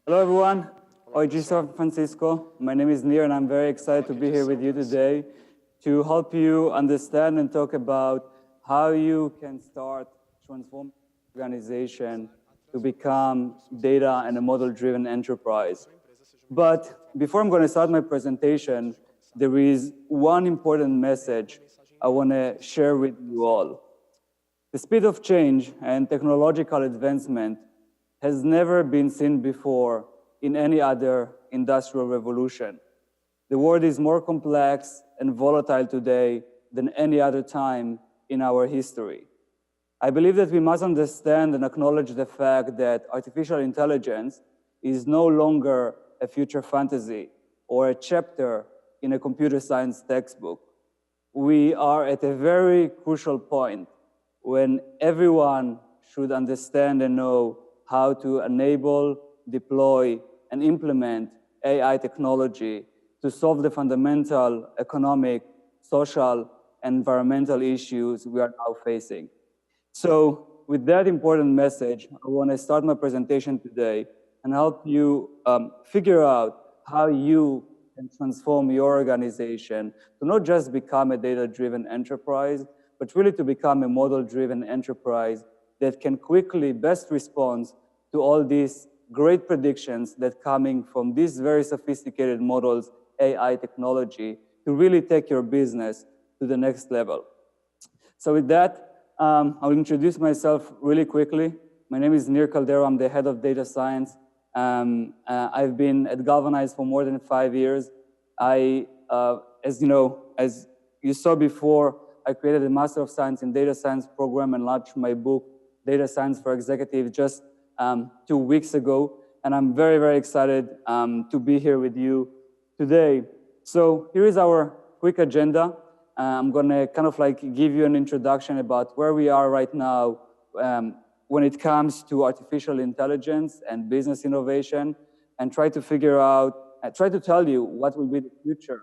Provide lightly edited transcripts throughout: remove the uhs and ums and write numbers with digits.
Hello, everyone. Oi, San Francisco. My name is Nir, and I'm very excited to be here with you today to help you understand and talk about how you can start transforming your organization to become data and a model-driven enterprise. But before I'm going to start my presentation, there is one important message I want to share with you all. The speed of change and technological advancement has never been seen before in any other industrial revolution. The world is more complex and volatile today than any other time in our history. I believe that we must understand and acknowledge the fact that artificial intelligence is no longer a future fantasy or a chapter in a computer science textbook. We are at a very crucial point when everyone should understand and know how to enable, deploy, and implement AI technology to solve the fundamental economic, social, and environmental issues we are now facing. So with that important message, I want to start my presentation today and help you figure out how you can transform your organization to not just become a data-driven enterprise, but really to become a model-driven enterprise that can quickly best respond to all these great predictions that coming from these very sophisticated models, AI technology, to really take your business to the next level. So with that, I'll introduce myself really quickly. My name is Nir Kaldero. I'm the head of data science. I've been at Galvanize for more than 5 years. As you saw before, I created a Master of Science in Data Science program and launched my book, Data Science for Executives, just 2 weeks ago. And I'm very, very excited to be here with you today. So here is our quick agenda. I'm going to kind of like give you an introduction about where we are right now when it comes to artificial intelligence and business innovation, and try to figure out, try to tell you what will be the future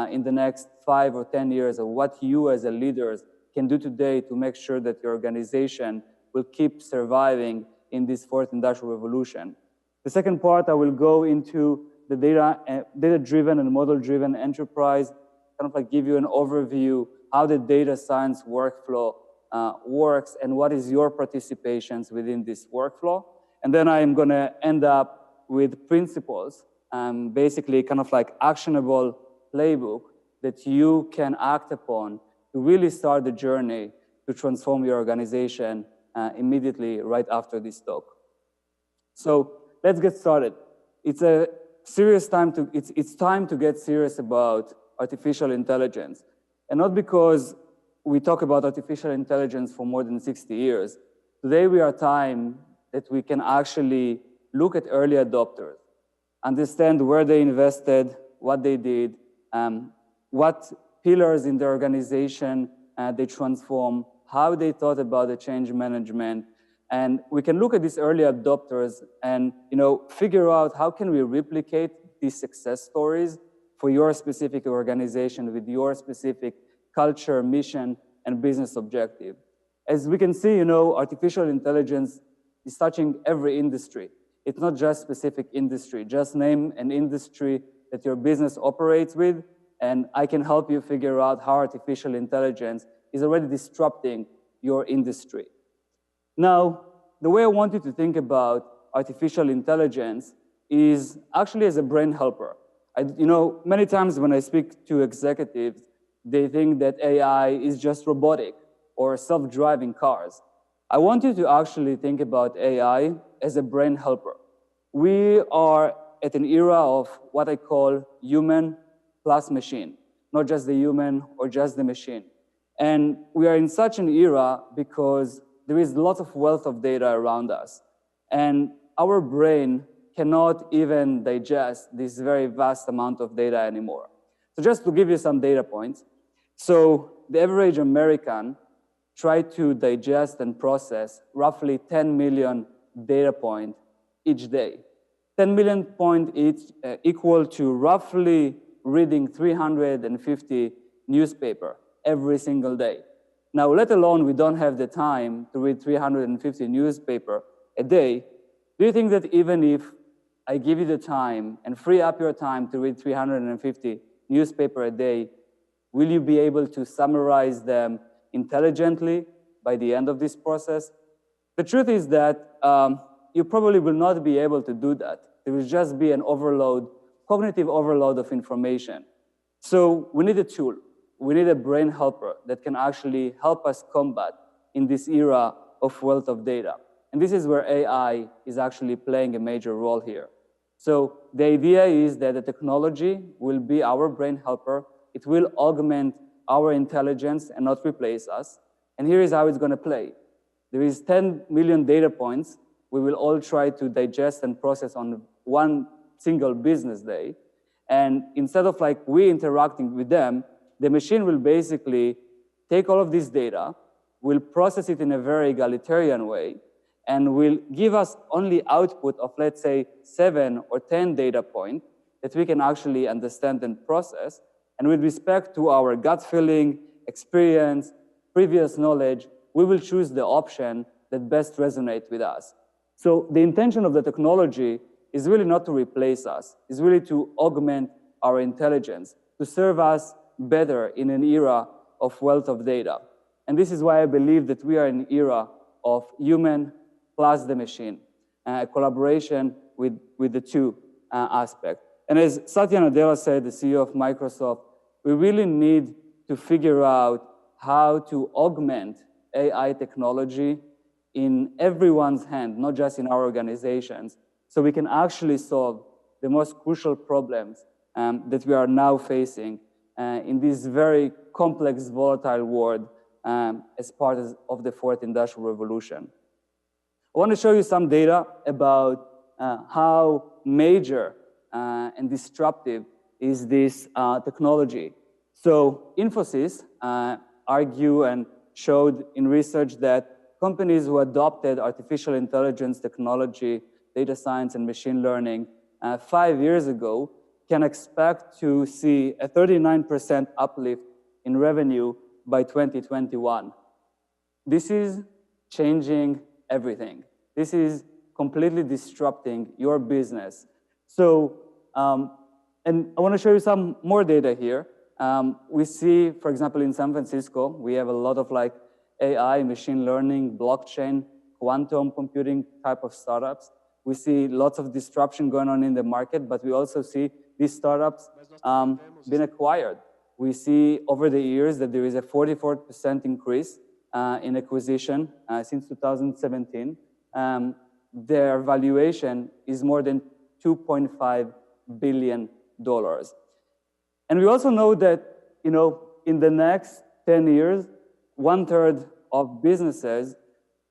in the next 5 or 10 years, of what you as a leaders can do today to make sure that your organization will keep surviving in this fourth industrial revolution. The second part, I will go into the data-driven and model-driven enterprise, kind of like give you an overview how the data science workflow works and what is your participations within this workflow. And then I'm going to end up with principles, basically kind of like actionable playbook that you can act upon to really start the journey to transform your organization immediately right after this talk. So let's get started. It's a serious time to, it's time to get serious about artificial intelligence. And not because we talk about artificial intelligence for more than 60 years. Today we are time that we can actually look at early adopters, understand where they invested, what they did, what pillars in the organization they transform, how they thought about the change management. And we can look at these early adopters and figure out how can we replicate these success stories for your specific organization with your specific culture, mission, and business objective. As we can see, artificial intelligence is touching every industry. It's not just specific industry. Just name an industry that your business operates with, and I can help you figure out how artificial intelligence is already disrupting your industry. Now, the way I want you to think about artificial intelligence is actually as a brain helper. Many times when I speak to executives, they think that AI is just robotic or self-driving cars. I want you to actually think about AI as a brain helper. We are at an era of what I call human plus machine, not just the human or just the machine. And we are in such an era because there is lots of wealth of data around us. And our brain cannot even digest this very vast amount of data anymore. So just to give you some data points. So the average American tries to digest and process roughly 10 million data points each day. 10 million points each equal to roughly reading 350 newspapers every single day. Now, let alone we don't have the time to read 350 newspapers a day, do you think that even if I give you the time and free up your time to read 350 newspapers a day, will you be able to summarize them intelligently by the end of this process? The truth is that you probably will not be able to do that. There will just be an overload, cognitive overload of information. So we need a tool. We need a brain helper that can actually help us combat in this era of wealth of data. And this is where AI is actually playing a major role here. So the idea is that the technology will be our brain helper. It will augment our intelligence and not replace us. And here is how it's going to play. There is 10 million data points we will all try to digest and process on one single business day. And instead of like we interacting with them, the machine will basically take all of this data, will process it in a very egalitarian way, and will give us only output of, let's say, 7 or 10 data points that we can actually understand and process. And with respect to our gut feeling, experience, previous knowledge, we will choose the option that best resonates with us. So the intention of the technology is really not to replace us. It's really to augment our intelligence, to serve us better in an era of wealth of data. And this is why I believe that we are in an era of human plus the machine, collaboration with the two aspects. And as Satya Nadella said, the CEO of Microsoft, we really need to figure out how to augment AI technology in everyone's hand, not just in our organizations, so we can actually solve the most crucial problems that we are now facing in this very complex, volatile world as part of the fourth industrial revolution. I want to show you some data about how major and disruptive is this technology. So Infosys argue and showed in research that companies who adopted artificial intelligence technology, data science, and machine learning 5 years ago can expect to see a 39% uplift in revenue by 2021. This is changing everything. This is completely disrupting your business. So, and I want to show you some more data here. We see, for example, in San Francisco, we have a lot of like AI, machine learning, blockchain, quantum computing type of startups. We see lots of disruption going on in the market, but we also see these startups being acquired. We see over the years that there is a 44% increase in acquisition since 2017. Their valuation is more than $2.5 billion. And we also know that, you know, in the next 10 years, 1/3 of businesses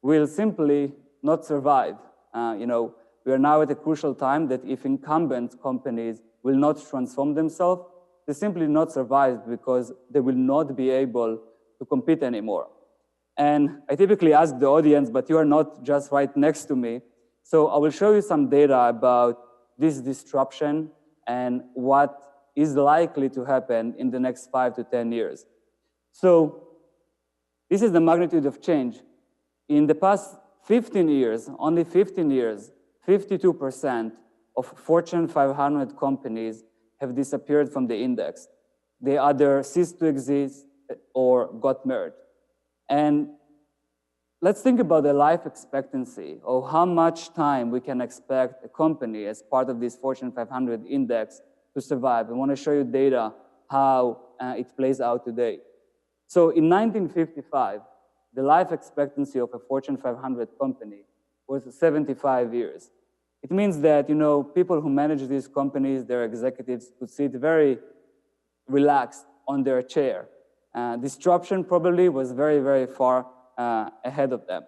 will simply not survive. You know, we are now at a crucial time that if incumbent companies will not transform themselves, they simply not survive because they will not be able to compete anymore. And I typically ask the audience, but you are not just right next to me. So I will show you some data about this disruption and what is likely to happen in the next 5 to 10 years. So this is the magnitude of change. In the past 15 years, only 15 years, 52% of Fortune 500 companies have disappeared from the index. They either ceased to exist or got merged. And let's think about the life expectancy of how much time we can expect a company as part of this Fortune 500 index to survive. I want to show you data how it plays out today. So in 1955, the life expectancy of a Fortune 500 company was 75 years. It means that, you know, people who manage these companies, their executives, could sit very relaxed on their chair. Disruption probably was very, very far ahead of them.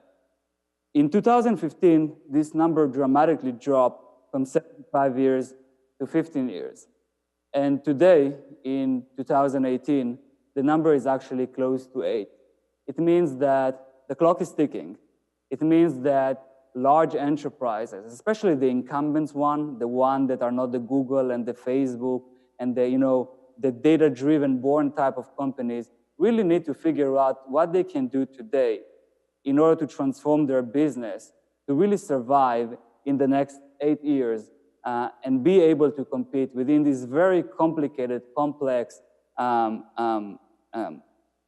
In 2015, this number dramatically dropped from 75 years to 15 years. And today, in 2018, the number is actually close to 8. It means that the clock is ticking. It means that large enterprises, especially the incumbents one, the one that are not the Google and the Facebook and the, you know, the data-driven born type of companies, really need to figure out what they can do today in order to transform their business to really survive in the next 8 years and be able to compete within these very complicated, complex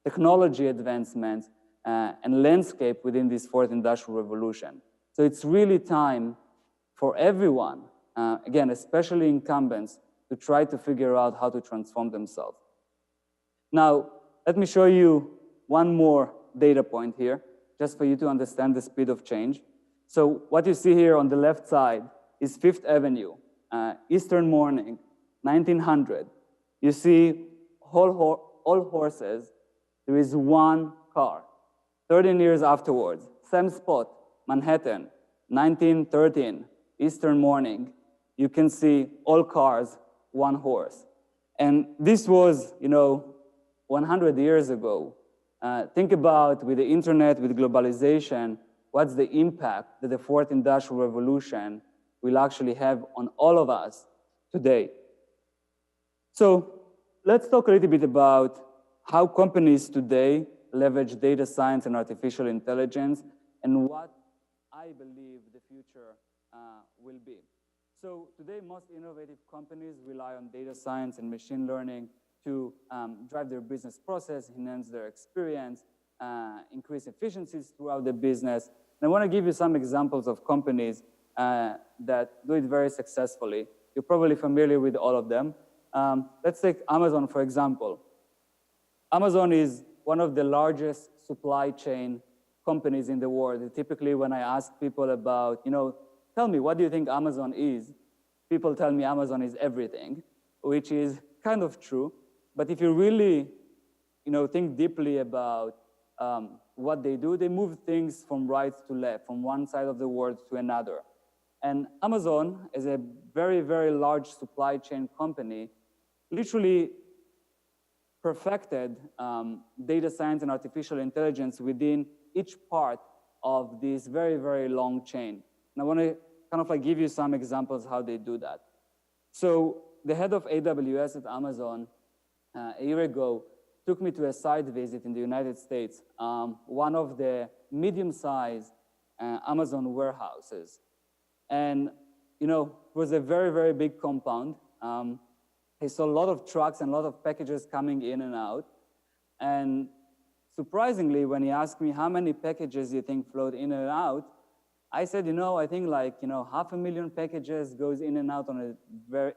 technology advancements and landscape within this fourth industrial revolution. So it's really time for everyone, again, especially incumbents, to try to figure out how to transform themselves. Now, let me show you one more data point here, just for you to understand the speed of change. So what you see here on the left side is Fifth Avenue, Eastern morning, 1900. You see all horses, there is one car. 13 years afterwards, same spot, Manhattan, 1913, Eastern morning. You can see all cars, one horse. And this was, 100 years ago. Think about with the internet, with globalization, what's the impact that the fourth industrial revolution will actually have on all of us today. So let's talk a little bit about how companies today leverage data science and artificial intelligence and what I believe the future will be. So today, most innovative companies rely on data science and machine learning to drive their business process, enhance their experience, increase efficiencies throughout the business. And I want to give you some examples of companies that do it very successfully. You're probably familiar with all of them. Let's take Amazon, for example. Amazon is one of the largest supply chain companies in the world. Typically, when I ask people about, tell me, what do you think Amazon is? People tell me Amazon is everything, which is kind of true. But if you really, think deeply about what they do, they move things from right to left, from one side of the world to another. And Amazon, as a very, very large supply chain company, literally perfected data science and artificial intelligence within each part of this very, very long chain. And I want to kind of give you some examples how they do that. So the head of AWS at Amazon a year ago took me to a site visit in the United States, one of the medium-sized Amazon warehouses. And, it was a very, very big compound. I saw a lot of trucks and a lot of packages coming in and out. And surprisingly, when he asked me how many packages you think float in and out, I said, I think 500,000 packages goes in and out on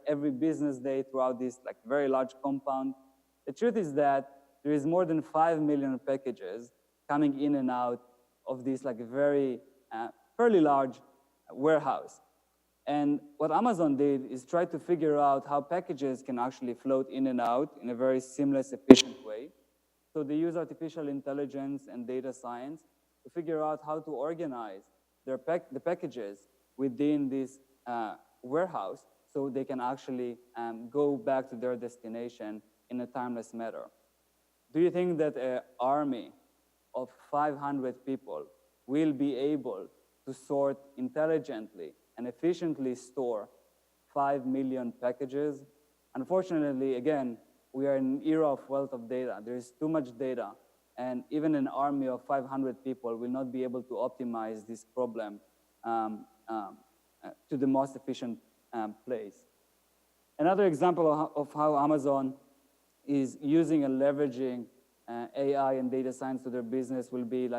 every business day throughout this very large compound. The truth is that there is more than 5 million packages coming in and out of this very fairly large warehouse. And what Amazon did is try to figure out how packages can actually float in and out in a very seamless, efficient way. So they use artificial intelligence and data science to figure out how to organize the packages within this warehouse so they can actually go back to their destination in a timeless manner. Do you think that an army of 500 people will be able to sort intelligently and efficiently store 5 million packages? Unfortunately, again, we are in an era of wealth of data. There is too much data, and even an army of 500 people will not be able to optimize this problem to the most efficient place. Another example of how Amazon is using and leveraging AI and data science to their business will be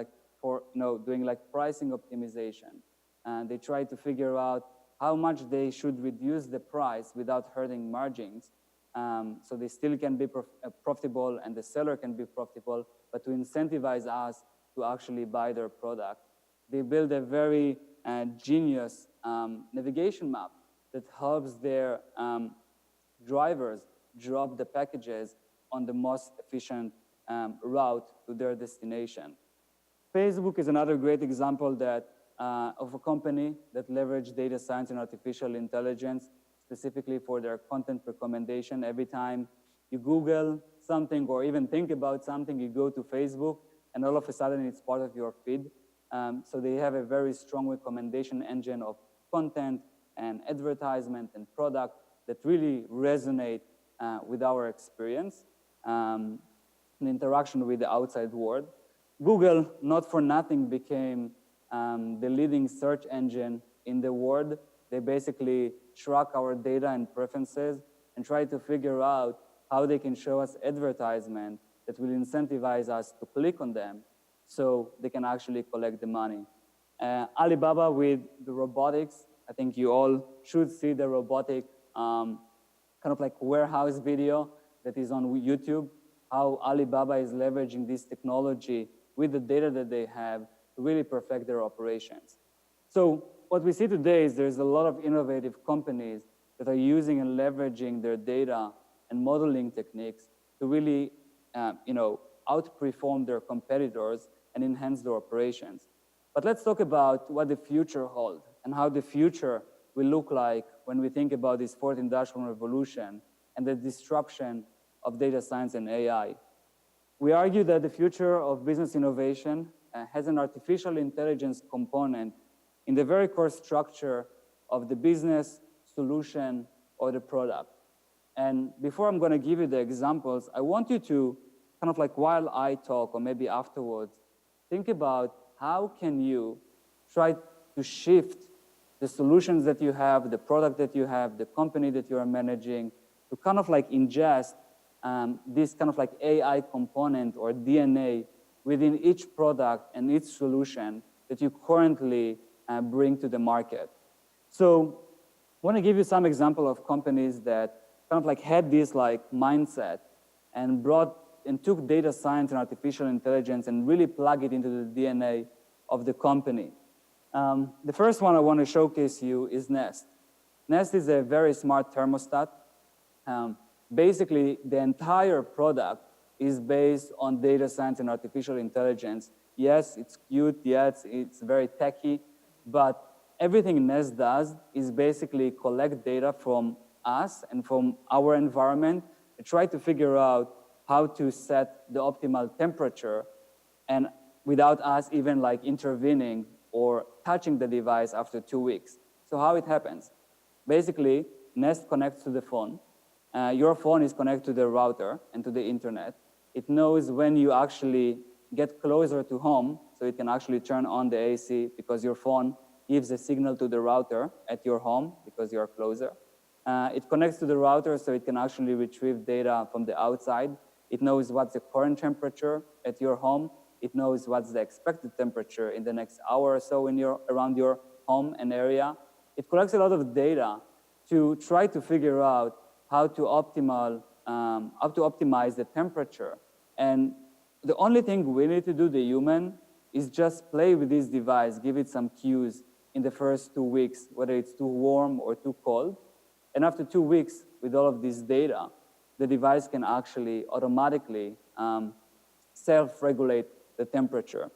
doing pricing optimization. And they try to figure out how much they should reduce the price without hurting margins. So they still can be profitable and the seller can be profitable, but to incentivize us to actually buy their product. They build a very genius navigation map that helps their drivers drop the packages on the most efficient route to their destination. Facebook is another great example of a company that leveraged data science and artificial intelligence specifically for their content recommendation. Every time you Google something or even think about something, you go to Facebook, and all of a sudden it's part of your feed. So they have a very strong recommendation engine of content and advertisement and product that really resonate with our experience and interaction with the outside world. Google, not for nothing, became the leading search engine in the world. They basically track our data and preferences and try to figure out how they can show us advertisement that will incentivize us to click on them so they can actually collect the money. Alibaba with the robotics, I think you all should see the robotic kind of like warehouse video that is on YouTube, how Alibaba is leveraging this technology with the data that they have to really perfect their operations. So what we see today is there's a lot of innovative companies that are using and leveraging their data and modeling techniques to really outperform their competitors and enhance their operations. But let's talk about what the future holds and how the future will look like when we think about this fourth industrial revolution and the disruption of data science and AI. We argue that the future of business innovation has an artificial intelligence component in the very core structure of the business, solution, or the product. And before I'm going to give you the examples, I want you to kind of like while I talk or maybe afterwards, think about how can you try to shift the solutions that you have, the product that you have, the company that you are managing, to kind of like ingest this kind of like AI component or DNA within each product and each solution that you currently bring to the market. So I want to give you some example of companies that kind of like had this like mindset and took data science and artificial intelligence and really plug it into the DNA of the company. The first one I want to showcase you is Nest. Nest is a very smart thermostat. Basically, the entire product is based on data science and artificial intelligence. Yes, it's cute, yes, it's very techy, but everything Nest does is basically collect data from us and from our environment and try to figure out how to set the optimal temperature and without us even like intervening or touching the device after 2 weeks. So how it happens? Basically, Nest connects to the phone. Your phone is connected to the router and to the internet. It knows when you actually get closer to home, so it can actually turn on the AC because your phone gives a signal to the router at your home because you're closer. It connects to the router so it can actually retrieve data from the outside. It knows what's the current temperature at your home. It knows what's the expected temperature in the next hour or so around your home and area. It collects a lot of data to try to figure out how to optimize the temperature. And the only thing we need to do, the human, is just play with this device, give it some cues in the first 2 weeks, whether it's too warm or too cold. And after 2 weeks, with all of this data, the device can actually automatically self-regulate the temperature.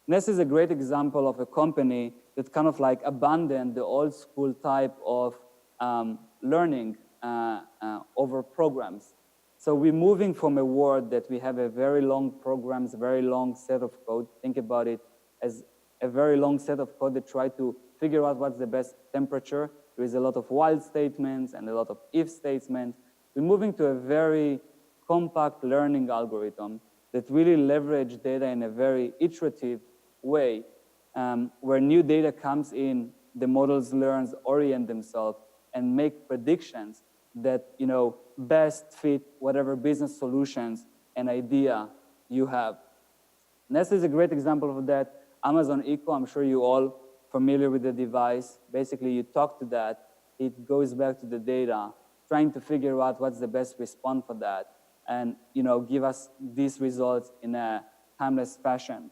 Nest is a great example of a company that kind of like abandoned the old school type of learning over programs. So we're moving from a world that we have a very long programs, very long set of code. Think about it as a very long set of code that try to figure out what's the best temperature. There is a lot of while statements and a lot of if statements. We're moving to a very compact learning algorithm that really leverage data in a very iterative way, where new data comes in, the models learns, orient themselves, and make predictions that best fit whatever business solutions and idea you have. Nest is a great example of that. Amazon Echo, I'm sure you all familiar with the device. Basically, you talk to that, it goes back to the data, trying to figure out what's the best response for that, and give us these results in a timeless fashion.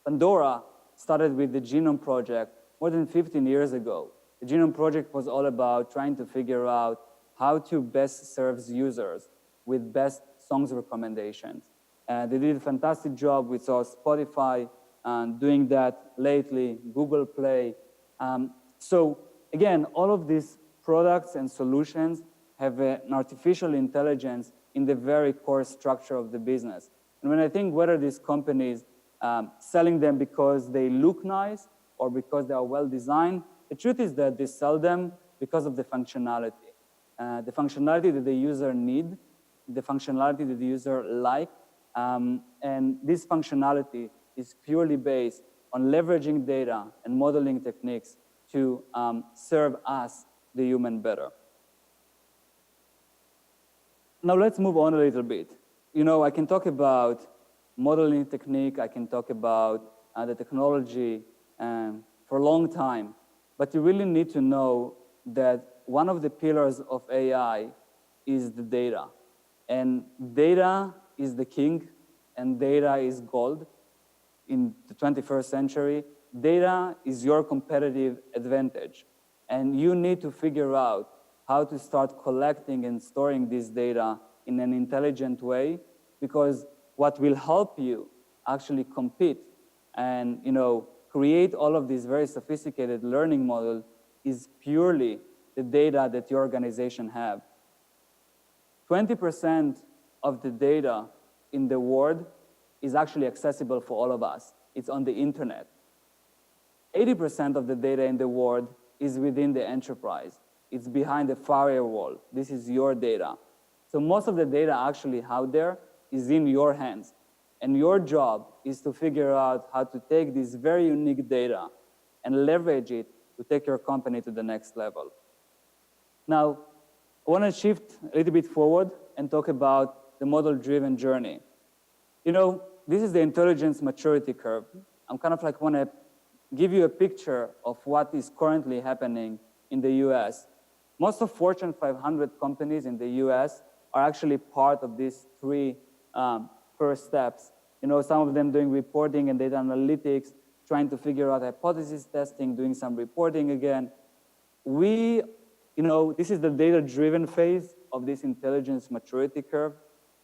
Pandora started with the Genome Project more than 15 years ago. The Genome Project was all about trying to figure out how to best serve users with best songs recommendations. They did a fantastic job. We saw Spotify doing that lately, Google Play. So again, all of these products and solutions have an artificial intelligence in the very core structure of the business. And when I think whether these companies selling them because they look nice or because they are well designed, the truth is that they sell them because of the functionality. The functionality that the user need, the functionality that the user like, and this functionality is purely based on leveraging data and modeling techniques to serve us the human better. Now let's move on a little bit. You know, I can talk about modeling technique, I can talk about the technology for a long time, but you really need to know that one of the pillars of AI is the data. And data is the king, and data is gold. In the 21st century, data is your competitive advantage. And you need to figure out how to start collecting and storing this data in an intelligent way, because what will help you actually compete and create all of these very sophisticated learning models is purely the data that your organization have. 20% of the data in the world is actually accessible for all of us. It's on the internet. 80% of the data in the world is within the enterprise. It's behind the firewall. This is your data. So most of the data actually out there is in your hands. And your job is to figure out how to take this very unique data and leverage it to take your company to the next level. Now, I want to shift a little bit forward and talk about the model-driven journey. You know, this is the intelligence maturity curve. I'm kind of like want to give you a picture of what is currently happening in the US. Most of Fortune 500 companies in the US are actually part of these three first steps. You know, some of them doing reporting and data analytics, trying to figure out hypothesis testing, doing some reporting again. This is the data-driven phase of this intelligence maturity curve.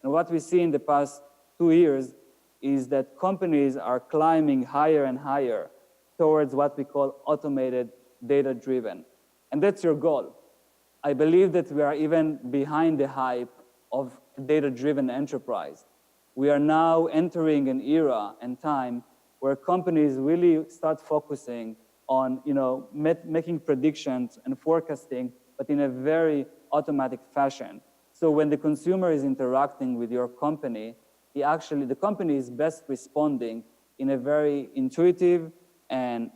And what we see in the past 2 years is that companies are climbing higher and higher towards what we call automated data-driven. And that's your goal. I believe that we are even behind the hype of data-driven enterprise. We are now entering an era and time where companies really start focusing on making predictions and forecasting, but in a very automatic fashion. So when the consumer is interacting with your company, the company is best responding in a very intuitive and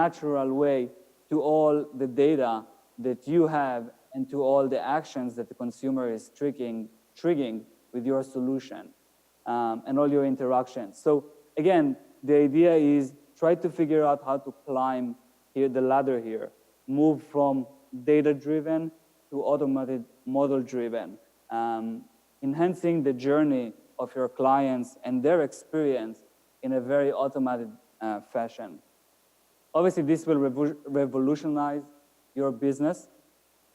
natural way to all the data that you have and to all the actions that the consumer is triggering with your solution and all your interactions. So again, the idea is try to figure out how to climb the ladder here, move from data-driven to automated model-driven, enhancing the journey of your clients and their experience in a very automated fashion. Obviously, this will revolutionize your business.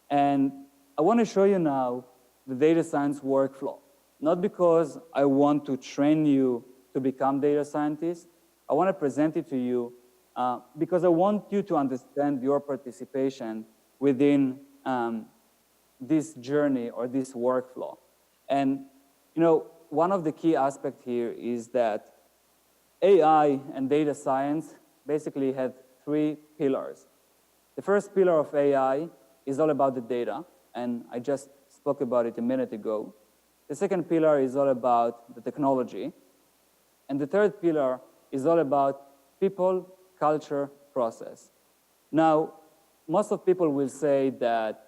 And I want to show you now the data science workflow. Not because I want to train you to become data scientists. I want to present it to you because I want you to understand your participation within this journey or this workflow. And one of the key aspects here is that AI and data science basically had 3 pillars. The first pillar of AI is all about the data, and I just spoke about it a minute ago. The second pillar is all about the technology. And the third pillar is all about people, culture, process. Now, most of people will say that,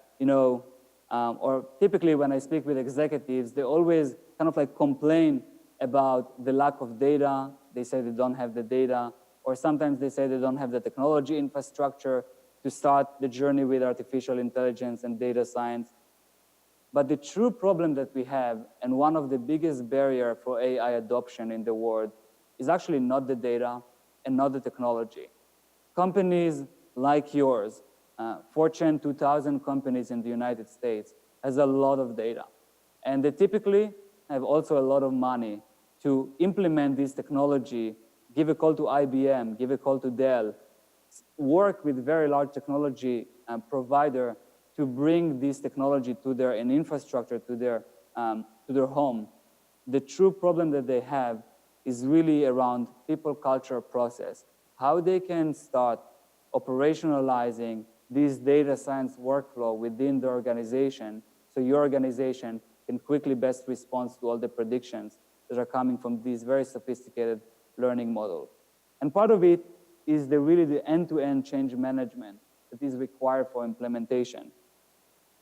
or typically when I speak with executives, they always kind of like complain about the lack of data. They say they don't have the data, or sometimes they say they don't have the technology infrastructure to start the journey with artificial intelligence and data science. But the true problem that we have, and one of the biggest barriers for AI adoption in the world, is actually not the data and not the technology. Companies like yours, Fortune 2000 companies in the United States, has a lot of data. And they typically have also a lot of money to implement this technology, give a call to IBM, give a call to Dell, work with very large technology provider to bring this technology to their infrastructure to their home. The true problem that they have is really around people, culture, process. How they can start operationalizing this data science workflow within the organization so your organization can quickly best respond to all the predictions that are coming from these very sophisticated learning models. And part of it is really the end-to-end change management that is required for implementation.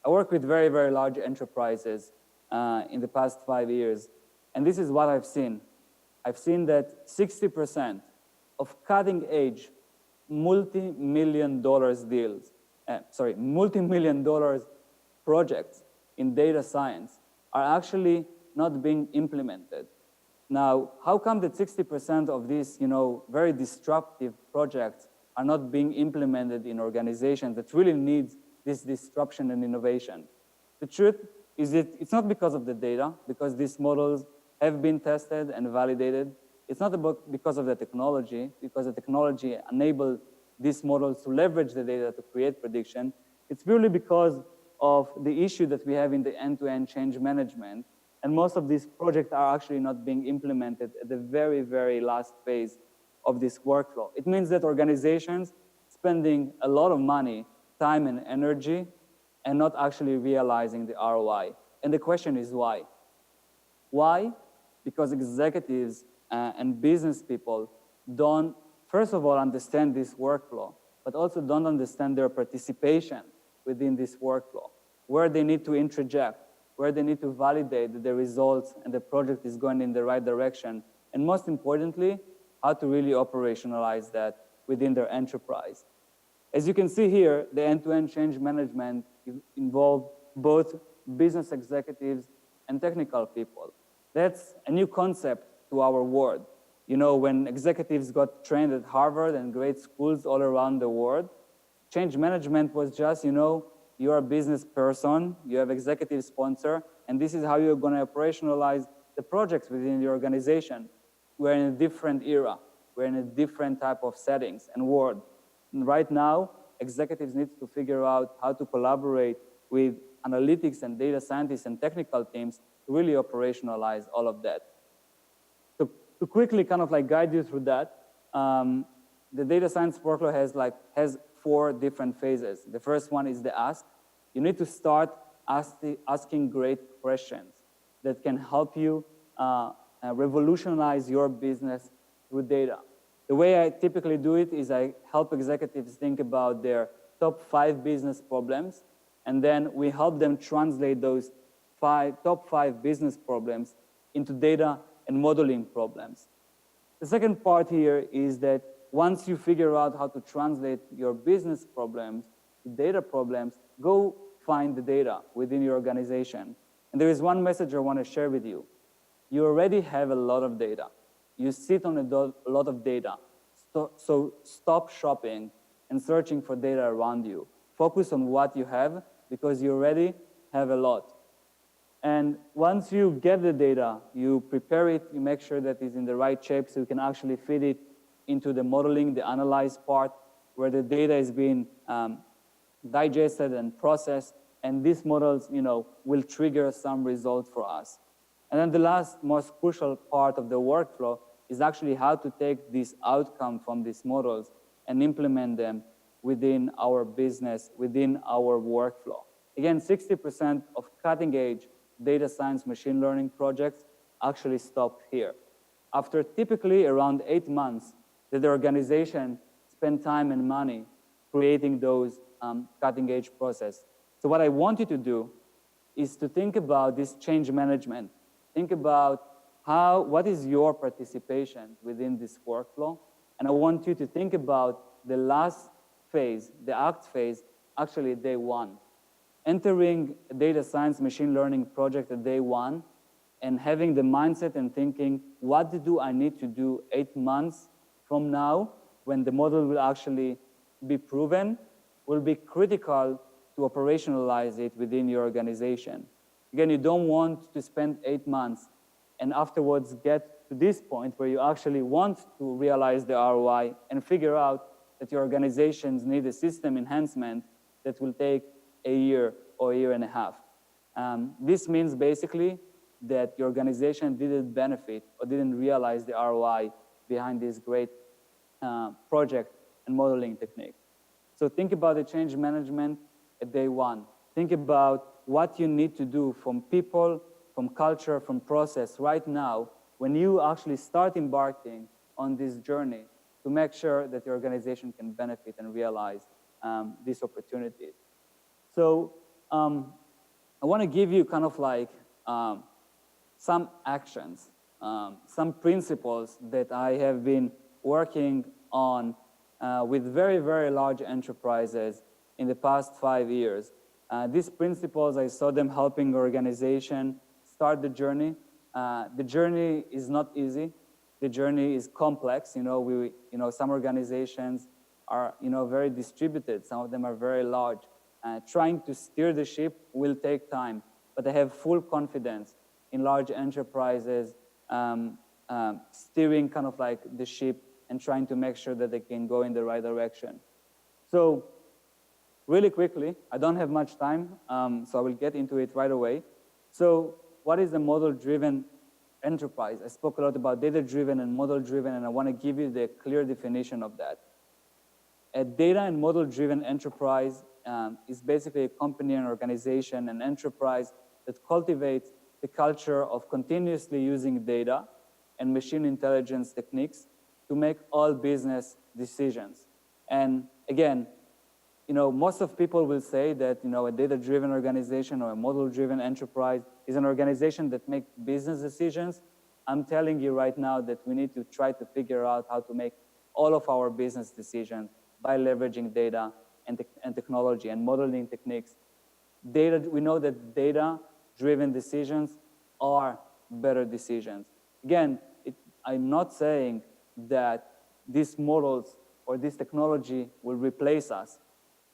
I work with very, very large enterprises in the past 5 years, and this is what I've seen. I've seen that 60% of cutting-edge multi-million dollars projects in data science are actually not being implemented. Now, how come that 60% of these, very disruptive projects are not being implemented in organizations that really need this disruption and innovation? The truth is that it's not because of the data, because these models have been tested and validated. It's not because of the technology, because the technology enabled these models to leverage the data to create prediction. It's purely because of the issue that we have in the end-to-end change management. And most of these projects are actually not being implemented at the very, very last phase of this workflow. It means that organizations spending a lot of money, time and energy, and not actually realizing the ROI. And the question is why? Why? Because executives and business people don't, first of all, understand this workflow, but also don't understand their participation within this workflow, where they need to interject, where they need to validate that the results and the project is going in the right direction, and most importantly, how to really operationalize that within their enterprise. As you can see here, the end-to-end change management involved both business executives and technical people. That's a new concept to our world. When executives got trained at Harvard and great schools all around the world, change management was just, you're a business person, you have executive sponsor, and this is how you're going to operationalize the projects within the organization. We're in a different era. We're in a different type of settings and world. And right now, executives need to figure out how to collaborate with analytics and data scientists and technical teams to really operationalize all of that. So to quickly kind of guide you through that, the data science workflow has 4 different phases. The first one is the ask. You need to start asking great questions that can help you revolutionize your business through data. The way I typically do it is I help executives think about their top 5 business problems, and then we help them translate those top 5 business problems into data and modeling problems. The second part here is that once you figure out how to translate your business problems to data problems, go find the data within your organization. And there is one message I want to share with you. You already have a lot of data. You sit on a lot of data. So stop shopping and searching for data around you. Focus on what you have because you already have a lot. And once you get the data, you prepare it, you make sure that it's in the right shape so you can actually feed it into the modeling, the analyze part, where the data is being digested and processed, and these models, will trigger some results for us. And then the last, most crucial part of the workflow is actually how to take this outcome from these models and implement them within our business, within our workflow. Again, 60% of cutting-edge data science machine learning projects actually stop here. After typically around 8 months, the organization spend time and money creating those cutting-edge process. So what I want you to do is to think about this change management. Think about what is your participation within this workflow, and I want you to think about the last phase, the act phase, actually day 1. Entering a data science machine learning project at day 1 and having the mindset and thinking, what do I need to do 8 months from now when the model will actually be proven, will be critical to operationalize it within your organization. Again, you don't want to spend 8 months and afterwards get to this point where you actually want to realize the ROI and figure out that your organizations need a system enhancement that will take a year or a year and a half. This means basically that your organization didn't benefit or didn't realize the ROI behind this great project and modeling technique. So think about the change management at day 1. Think about what you need to do from people, from culture, from process right now when you actually start embarking on this journey to make sure that your organization can benefit and realize these opportunities. So I want to give you kind of like some actions, some principles that I have been working on with very, very large enterprises in the past 5 years. These principles, I saw them helping organization start the journey. The journey is not easy. The journey is complex. Some organizations are, very distributed. Some of them are very large. Trying to steer the ship will take time, but I have full confidence in large enterprises steering kind of like the ship and trying to make sure that they can go in the right direction. So really quickly, I don't have much time, so I will get into it right away. So what is a model-driven enterprise? I spoke a lot about data-driven and model-driven, and I want to give you the clear definition of that. A data and model-driven enterprise is basically a company, an organization, an enterprise that cultivates the culture of continuously using data and machine intelligence techniques to make all business decisions. And again, most of people will say that, a data-driven organization or a model-driven enterprise is an organization that makes business decisions. I'm telling you right now that we need to try to figure out how to make all of our business decisions by leveraging data and technology and modeling techniques. We know that data-driven decisions are better decisions. Again, I'm not saying that these models or this technology will replace us.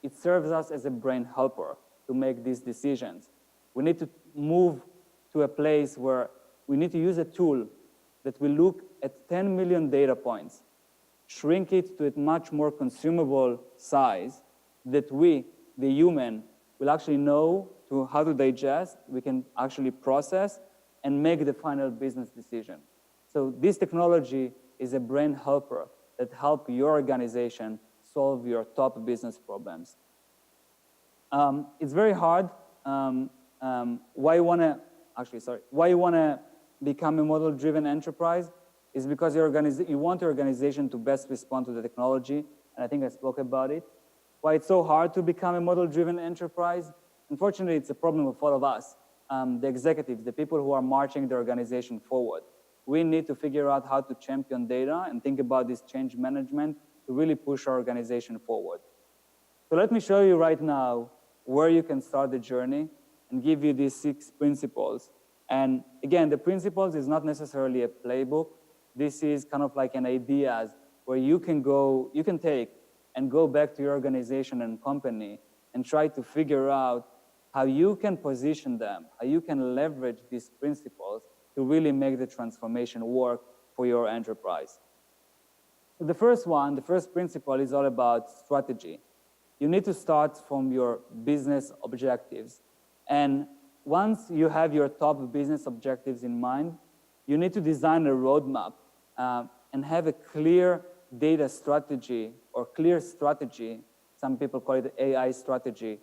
It serves us as a brain helper to make these decisions. We need to move to a place where we need to use a tool that will look at 10 million data points, shrink it to a much more consumable size that we, the human, will actually know how to digest, we can actually process, and make the final business decision. So this technology is a brain helper that helps your organization solve your top business problems. It's very hard. Why you want to become a model-driven enterprise is because you want your organization to best respond to the technology, and I think I spoke about it. Why it's so hard to become a model-driven enterprise? Unfortunately, it's a problem of all of us, the executives, the people who are marching the organization forward. We need to figure out how to champion data and think about this change management to really push our organization forward. So let me show you right now where you can start the journey and give you these 6 principles. And again, the principles is not necessarily a playbook. This is kind of like an ideas where you can take and go back to your organization and company and try to figure out how you can position them, how you can leverage these principles to really make the transformation work for your enterprise. So the first principle is all about strategy. You need to start from your business objectives. And once you have your top business objectives in mind, you need to design a roadmap and have a clear data strategy or clear strategy, some people call it AI strategy,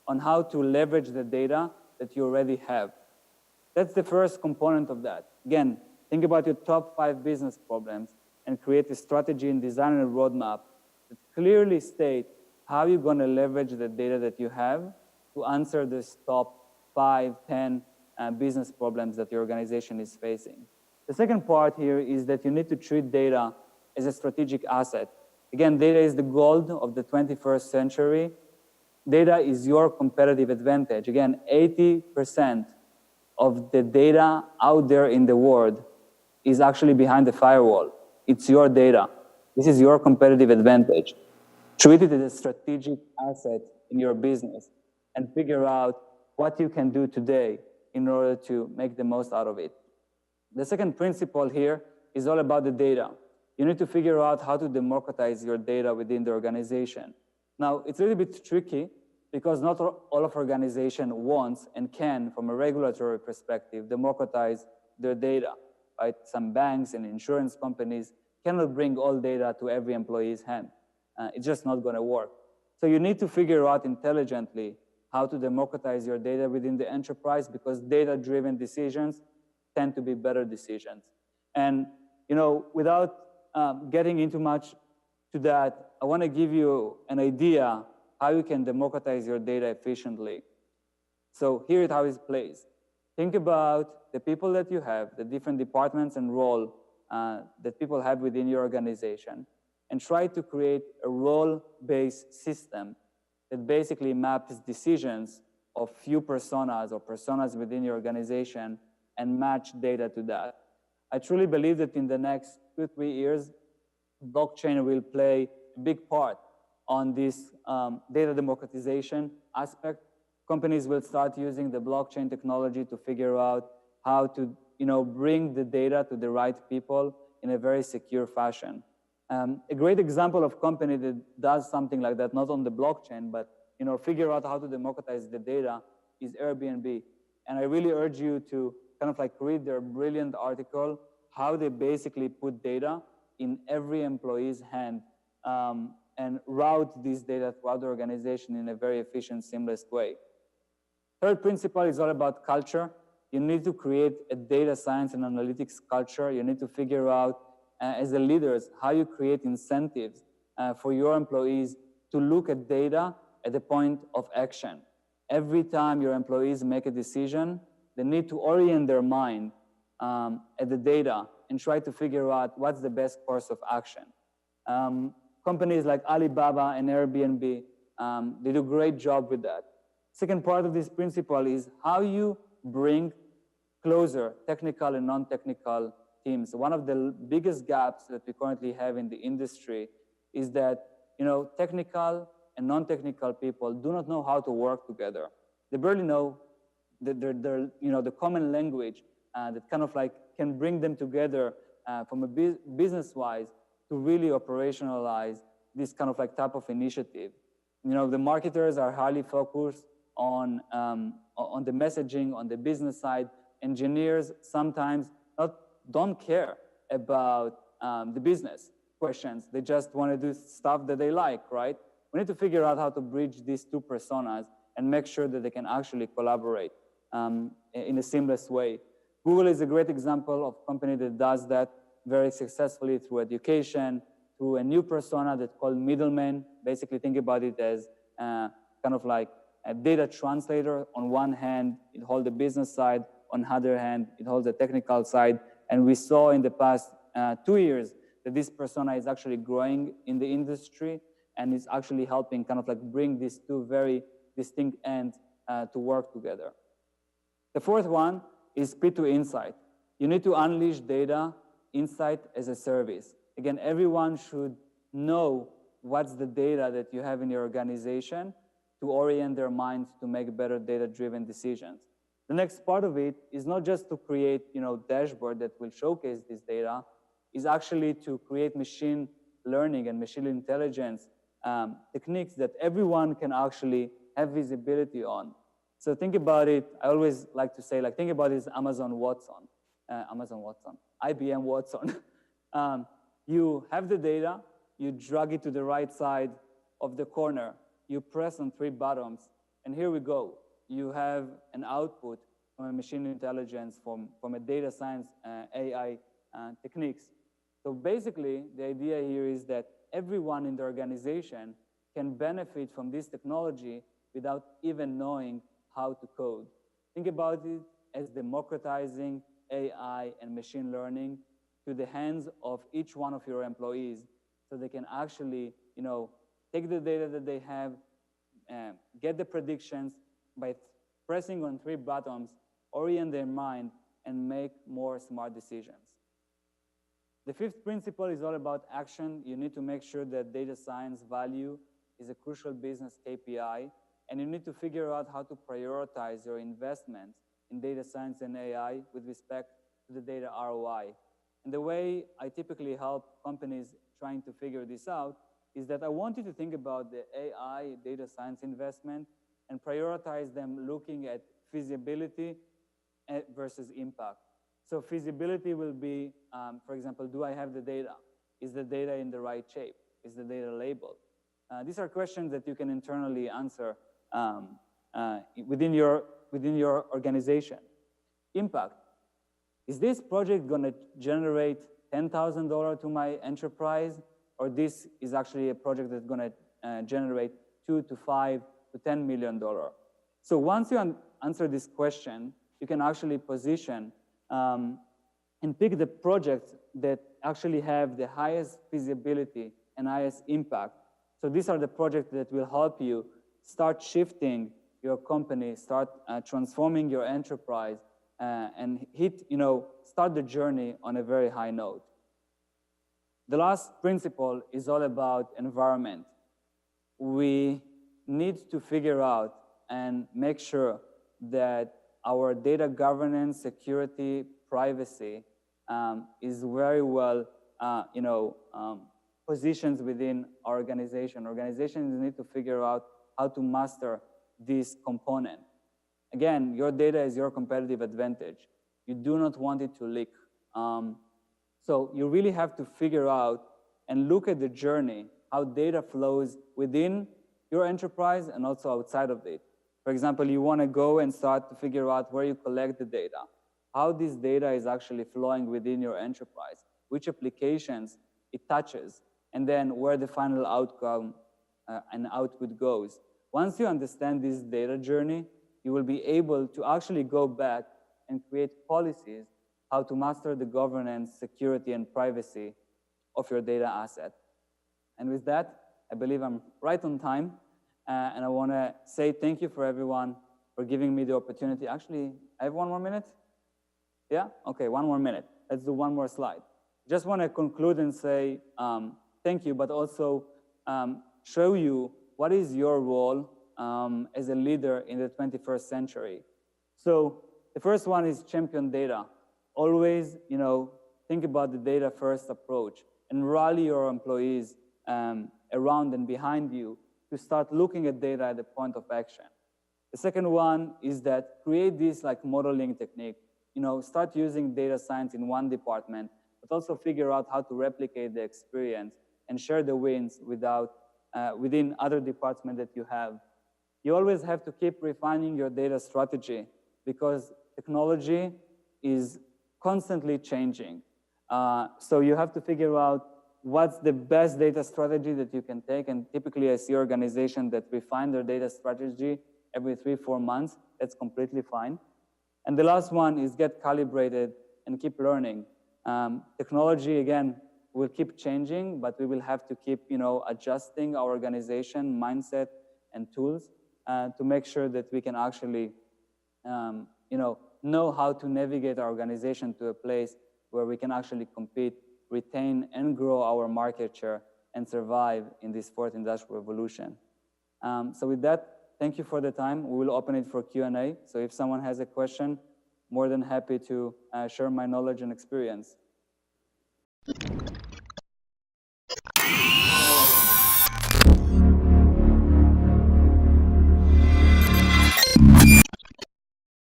on how to leverage the data that you already have. That's the first component of that. Again, think about your top 5 business problems and create a strategy and design a roadmap that clearly state how you're going to leverage the data that you have to answer this top 5, 10 business problems that your organization is facing. The second part here is that you need to treat data as a strategic asset. Again, data is the gold of the 21st century. Data is your competitive advantage. Again, 80% of the data out there in the world is actually behind the firewall. It's your data. This is your competitive advantage. Treat it as a strategic asset in your business and figure out what you can do today in order to make the most out of it. The second principle here is all about the data. You need to figure out how to democratize your data within the organization. Now, it's a little bit tricky because not all of organization wants and can, from a regulatory perspective, democratize their data, right? Some banks and insurance companies cannot bring all data to every employee's hand. It's just not going to work. So you need to figure out intelligently how to democratize your data within the enterprise, because data-driven decisions tend to be better decisions. And without getting into much to that, I want to give you an idea how you can democratize your data efficiently. So here is how it plays. Think about the people that you have, the different departments and role that people have within your organization, and try to create a role-based system that basically maps decisions of few personas or personas within your organization and match data to that. I truly believe that in the next 2-3 years, blockchain will play a big part on this data democratization aspect. Companies will start using the blockchain technology to figure out how to bring the data to the right people in a very secure fashion. A great example of company that does something like that, not on the blockchain, but figure out how to democratize the data, is Airbnb. And I really urge you to kind of like read their brilliant article, how they basically put data in every employee's hand and route this data throughout the organization in a very efficient, seamless way. Third principle is all about culture. You need to create a data science and analytics culture. You need to figure out, as the leaders, how you create incentives for your employees to look at data at the point of action. Every time your employees make a decision, they need to orient their mind at the data and try to figure out what's the best course of action. Companies like Alibaba and Airbnb, they do a great job with that. Second part of this principle is how you bring closer technical and non-technical teams. One of the biggest gaps that we currently have in the industry is that technical and non-technical people do not know how to work together. They barely know the common language that kind of like can bring them together from a business-wise to really operationalize this kind of like type of initiative. The marketers are highly focused on the messaging, on the business side. Engineers sometimes don't care about the business questions. They just want to do stuff that they like, right? We need to figure out how to bridge these two personas and make sure that they can actually collaborate in a seamless way. Google is a great example of a company that does that very successfully through education, through a new persona that's called middleman. Basically, think about it as kind of like a data translator. On one hand, it holds the business side. On the other hand, it holds the technical side. And we saw in the past 2 years that this persona is actually growing in the industry and is actually helping kind of like bring these two very distinct ends to work together. The fourth one is speed to insight. You need to unleash data insight as a service. Again, everyone should know what's the data that you have in your organization to orient their minds to make better data-driven decisions. The next part of it is not just to create, dashboard that will showcase this data, is actually to create machine learning and machine intelligence techniques that everyone can actually have visibility on. So think about it, I always like to say, think about it as IBM Watson. You have the data, you drag it to the right side of the corner, you press on 3 buttons, and here we go. You have an output from a machine intelligence, from a data science AI techniques. So basically, the idea here is that everyone in the organization can benefit from this technology without even knowing how to code. Think about it as democratizing AI and machine learning to the hands of each one of your employees so they can actually, take the data that they have, get the predictions by pressing on 3 buttons, orient their mind, and make more smart decisions. The fifth principle is all about action. You need to make sure that data science value is a crucial business KPI, and you need to figure out how to prioritize your investments in data science and AI with respect to the data ROI. And the way I typically help companies trying to figure this out is that I want you to think about the AI data science investment and prioritize them looking at feasibility versus impact. So feasibility will be, for example, do I have the data? Is the data in the right shape? Is the data labeled? These are questions that you can internally answer within your organization. Impact. Is this project going to generate $10,000 to my enterprise, or this is actually a project that's going to generate $2 to $5 to $10 million. So once you answer this question, you can actually position and pick the projects that actually have the highest feasibility and highest impact. So these are the projects that will help you start shifting your company, start transforming your enterprise, and start the journey on a very high note. The last principle is all about environment. We need to figure out and make sure that our data governance, security, privacy is very well, positioned within our organization. Organizations need to figure out how to master this component. Again, your data is your competitive advantage. You do not want it to leak. So you really have to figure out and look at the journey, how data flows within your enterprise and also outside of it. For example, you want to go and start to figure out where you collect the data, how this data is actually flowing within your enterprise, which applications it touches, and then where the final outcome and output goes. Once you understand this data journey, you will be able to actually go back and create policies how to master the governance, security, and privacy of your data asset. And with that, I believe I'm right on time. And I want to say thank you for everyone for giving me the opportunity. Actually, I have 1 more minute? Yeah? Okay, 1 more minute. Let's do 1 more slide. Just want to conclude and say thank you, but also show you what is your role as a leader in the 21st century. So the first one is champion data. Always, think about the data first approach and rally your employees around and behind you to start looking at data at the point of action. The second one is that create this modeling technique. Start using data science in one department, but also figure out how to replicate the experience and share the wins within other departments that you have. You always have to keep refining your data strategy because technology is constantly changing. So you have to figure out what's the best data strategy that you can take. And typically I see organizations that refine their data strategy every 3-4 months. That's completely fine. And the last one is get calibrated and keep learning. Technology, again, will keep changing, but we will have to keep adjusting our organization, mindset, and tools to make sure that we can actually know how to navigate our organization to a place where we can actually compete, retain, and grow our market share and survive in this fourth industrial revolution. So with that, thank you for the time. We will open it for Q&A. So if someone has a question, more than happy to share my knowledge and experience.